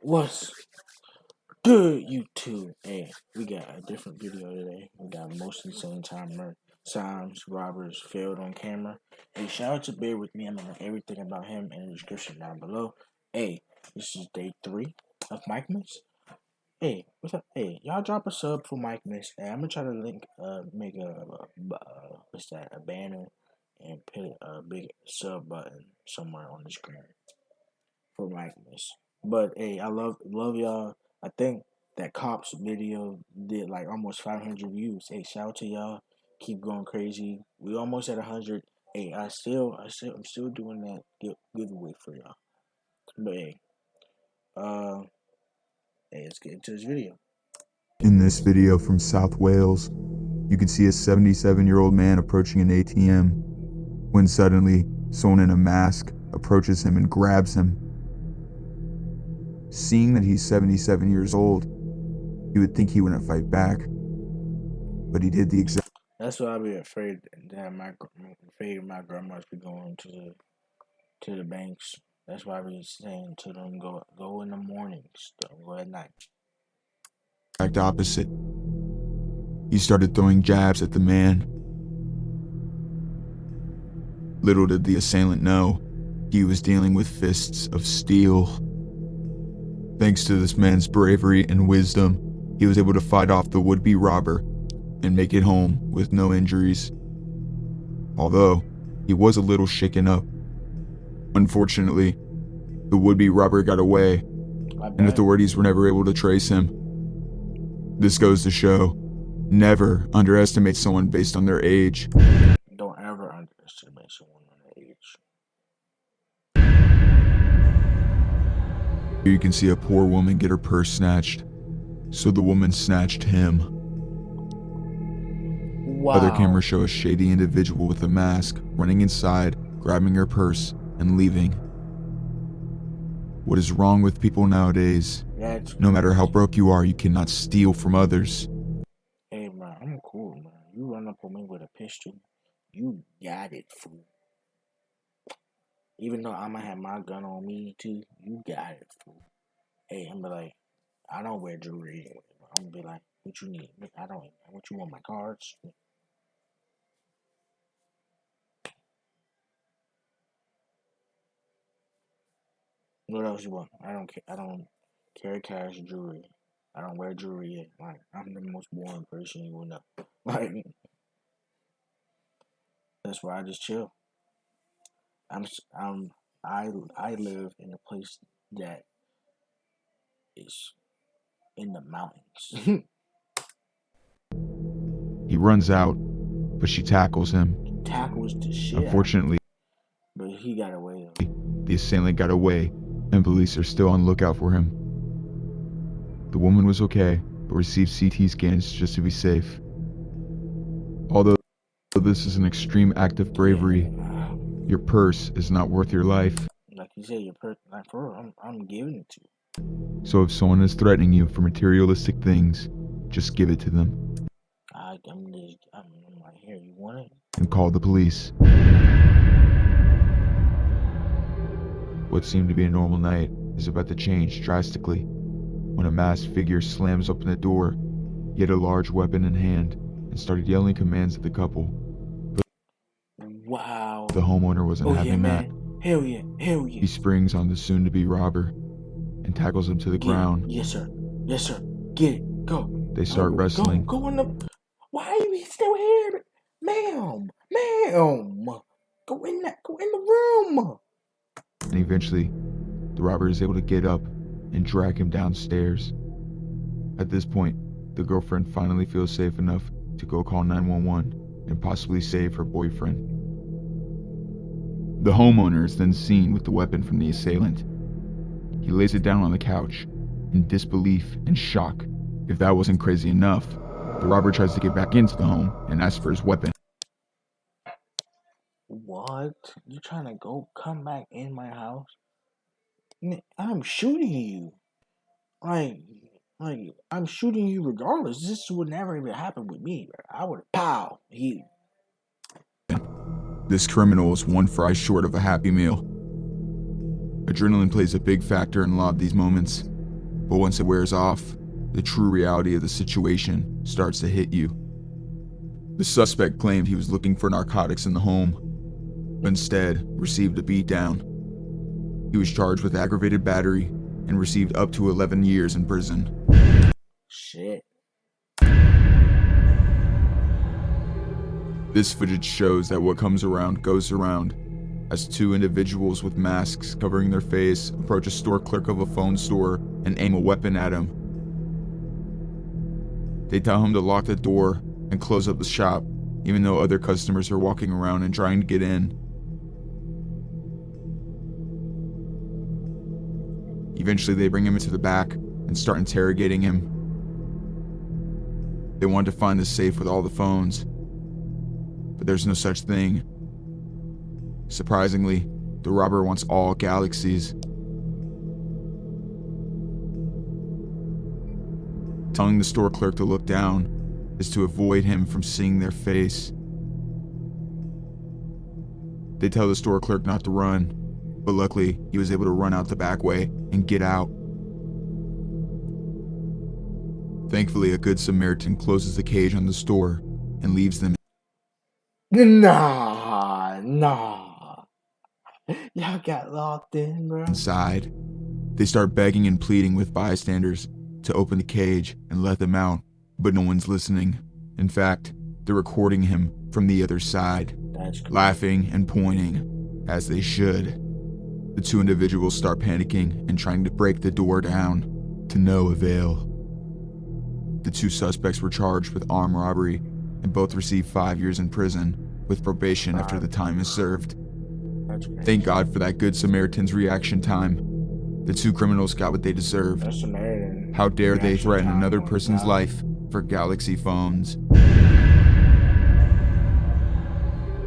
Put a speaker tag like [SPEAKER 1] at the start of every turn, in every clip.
[SPEAKER 1] What's good, YouTube? Hey, we got a different video today. We got most insane times robbers failed on camera. Hey, shout out to Bear With Me. I'm gonna link everything about him in the description down below. Hey, this is day 3 of Mike Miss. Hey, what's up? Hey, y'all drop a sub for Mike Miss. Hey, I'm gonna try to make a banner and put a big sub button somewhere on the screen for Mike Miss. But hey, I love y'all. I think that cops video did like almost 500 views. Hey, shout out to y'all. Keep going crazy. We almost at 100. Hey, I'm still doing that giveaway for y'all. But uh, hey, let's get into this video.
[SPEAKER 2] In this video from South Wales, you can see a 77-year-old man approaching an ATM when suddenly someone in a mask approaches him and grabs him. Seeing that he's 77 years old, you would think he wouldn't fight back, but he did the exact.
[SPEAKER 1] That's why I'd be afraid that my grandma's be going to the banks. That's why I be saying to them go in the mornings, don't go at night.
[SPEAKER 2] Exact opposite. He started throwing jabs at the man. Little did the assailant know, he was dealing with fists of steel. Thanks to this man's bravery and wisdom, he was able to fight off the would-be robber and make it home with no injuries. Although, he was a little shaken up. Unfortunately, the would-be robber got away, and authorities were never able to trace him. This goes to show, never underestimate someone based on their age.
[SPEAKER 1] Don't ever underestimate someone on their age.
[SPEAKER 2] Here you can see a poor woman get her purse snatched, so the woman snatched him.
[SPEAKER 1] Wow.
[SPEAKER 2] Other cameras show a shady individual with a mask running inside, grabbing her purse, and leaving. What is wrong with people nowadays? No matter how broke you are, you cannot steal from others.
[SPEAKER 1] Hey man, I'm cool, man. You run up on me with a pistol, you got it, fool. Even though I'ma have my gun on me too, you got it, fool. Hey, I'm be like, I don't wear jewelry anyway. I'm gonna be like, what you need? I don't. What you want? My cards? What else you want? I don't carry cash jewelry. I don't wear jewelry yet. Like, I'm the most boring person you will know. Like, that's why I just chill. I live in a place that is in the mountains.
[SPEAKER 2] He runs out, but she tackles him.
[SPEAKER 1] Tackles the shit.
[SPEAKER 2] Unfortunately,
[SPEAKER 1] but he got away though.
[SPEAKER 2] The assailant got away, and police are still on the lookout for him. The woman was okay, but received CT scans just to be safe. Although this is an extreme act of bravery, your purse is not worth your life.
[SPEAKER 1] Like you said, your purse, like for real, I'm giving it to you.
[SPEAKER 2] So if someone is threatening you for materialistic things, just give it to them.
[SPEAKER 1] I'm like, here, you want it?
[SPEAKER 2] And call the police. What seemed to be a normal night is about to change drastically when a masked figure slams open the door, he had a large weapon in hand, and started yelling commands at the couple. But
[SPEAKER 1] wow.
[SPEAKER 2] The homeowner wasn't having that.
[SPEAKER 1] Hell yeah, hell yeah.
[SPEAKER 2] He springs on the soon-to-be robber and tackles him to the ground.
[SPEAKER 1] Yes, sir. Yes, sir. Get it. Go.
[SPEAKER 2] They start wrestling.
[SPEAKER 1] Go in the... Why are you still here? Ma'am. Go in the room.
[SPEAKER 2] And eventually, the robber is able to get up and drag him downstairs. At this point, the girlfriend finally feels safe enough to go call 911 and possibly save her boyfriend. The homeowner is then seen with the weapon from the assailant. He lays it down on the couch, in disbelief and shock. If that wasn't crazy enough, the robber tries to get back into the home and asks for his weapon.
[SPEAKER 1] What? You trying to come back in my house? I'm shooting you. Like, I'm shooting you regardless. This would never even happen with me. I would pow you.
[SPEAKER 2] This criminal is one fry short of a Happy Meal. Adrenaline plays a big factor in a lot of these moments. But once it wears off, the true reality of the situation starts to hit you. The suspect claimed he was looking for narcotics in the home, but instead received a beatdown. He was charged with aggravated battery and received up to 11 years in prison.
[SPEAKER 1] Shit.
[SPEAKER 2] This footage shows that what comes around goes around, as two individuals with masks covering their face approach a store clerk of a phone store and aim a weapon at him. They tell him to lock the door and close up the shop, even though other customers are walking around and trying to get in. Eventually, they bring him into the back and start interrogating him. They want to find the safe with all the phones, but there's no such thing. Surprisingly, the robber wants all galaxies. Telling the store clerk to look down is to avoid him from seeing their face. They tell the store clerk not to run, but luckily he was able to run out the back way and get out. Thankfully, a good Samaritan closes the cage on the store and leaves them
[SPEAKER 1] Nah. Y'all got locked in, bro.
[SPEAKER 2] inside. They start begging and pleading with bystanders to open the cage and let them out, but no one's listening. In fact, they're recording him from the other side, laughing and pointing, as they should. The two individuals start panicking and trying to break the door down, to no avail. The two suspects were charged with armed robbery and both received 5 years in prison, with probation after the time is served. Thank God for that good Samaritan's reaction time. The two criminals got what they deserved. How dare they threaten another person's life for Galaxy phones?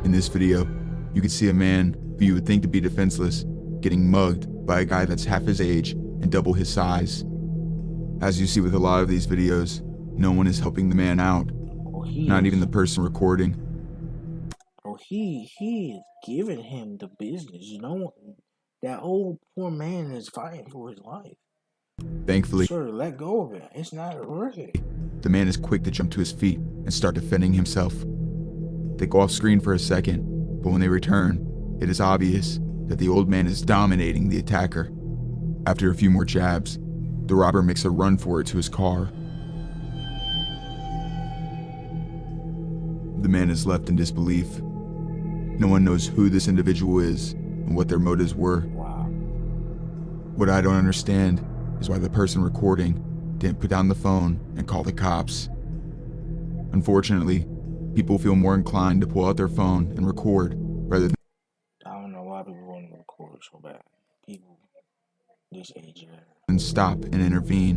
[SPEAKER 2] In this video, you can see a man who you would think to be defenseless getting mugged by a guy that's half his age and double his size. As you see with a lot of these videos, no one is helping the man out, not even the person recording.
[SPEAKER 1] He is giving him the business. You know, that old poor man is fighting for his life.
[SPEAKER 2] Thankfully,
[SPEAKER 1] Sir, let go of it. It's not worth it.
[SPEAKER 2] The man is quick to jump to his feet and start defending himself. They go off screen for a second, but when they return, it is obvious that the old man is dominating the attacker. After a few more jabs, the robber makes a run for it to his car. The man is left in disbelief. No one knows who this individual is and what their motives were.
[SPEAKER 1] Wow.
[SPEAKER 2] What I don't understand is why the person recording didn't put down the phone and call the cops. Unfortunately, people feel more inclined to pull out their phone and record rather than...
[SPEAKER 1] I don't know why people want to record so bad. People this age,
[SPEAKER 2] and stop and intervene.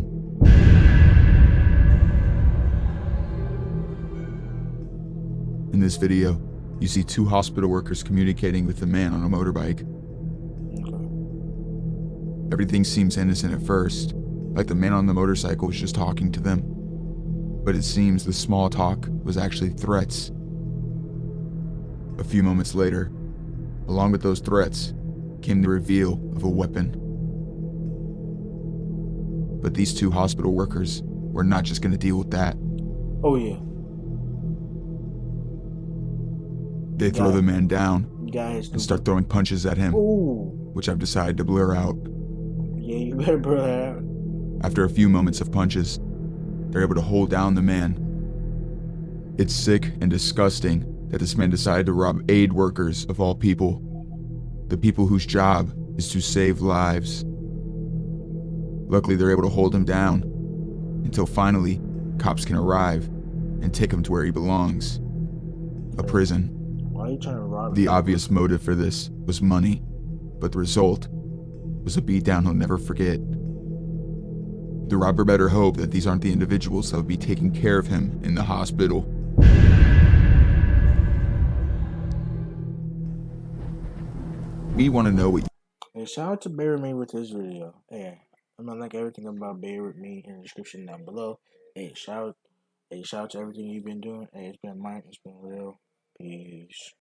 [SPEAKER 2] In this video, you see two hospital workers communicating with the man on a motorbike.
[SPEAKER 1] Okay.
[SPEAKER 2] Everything seems innocent at first, like the man on the motorcycle was just talking to them. But it seems the small talk was actually threats. A few moments later, along with those threats, came the reveal of a weapon. But these two hospital workers were not just going to deal with that.
[SPEAKER 1] Oh, yeah.
[SPEAKER 2] They throw the man down
[SPEAKER 1] and
[SPEAKER 2] start throwing punches at him,
[SPEAKER 1] Ooh.
[SPEAKER 2] which I've decided to blur out.
[SPEAKER 1] Yeah, you better blur that out.
[SPEAKER 2] After a few moments of punches, they're able to hold down the man. It's sick and disgusting that this man decided to rob aid workers of all people, the people whose job is to save lives. Luckily, they're able to hold him down until finally cops can arrive and take him to where he belongs, a prison.
[SPEAKER 1] Why are you trying to rob
[SPEAKER 2] The obvious motive for this was money, but the result was a beatdown he'll never forget. The robber better hope that these aren't the individuals that will be taking care of him in the hospital. We want to know what
[SPEAKER 1] Hey, shout out to Bear With Me with this video. Hey, I'm gonna link everything about Bear With Me in the description down below. Hey, shout out to everything you've been doing. Hey, it's been Mike. It's been real. Peace.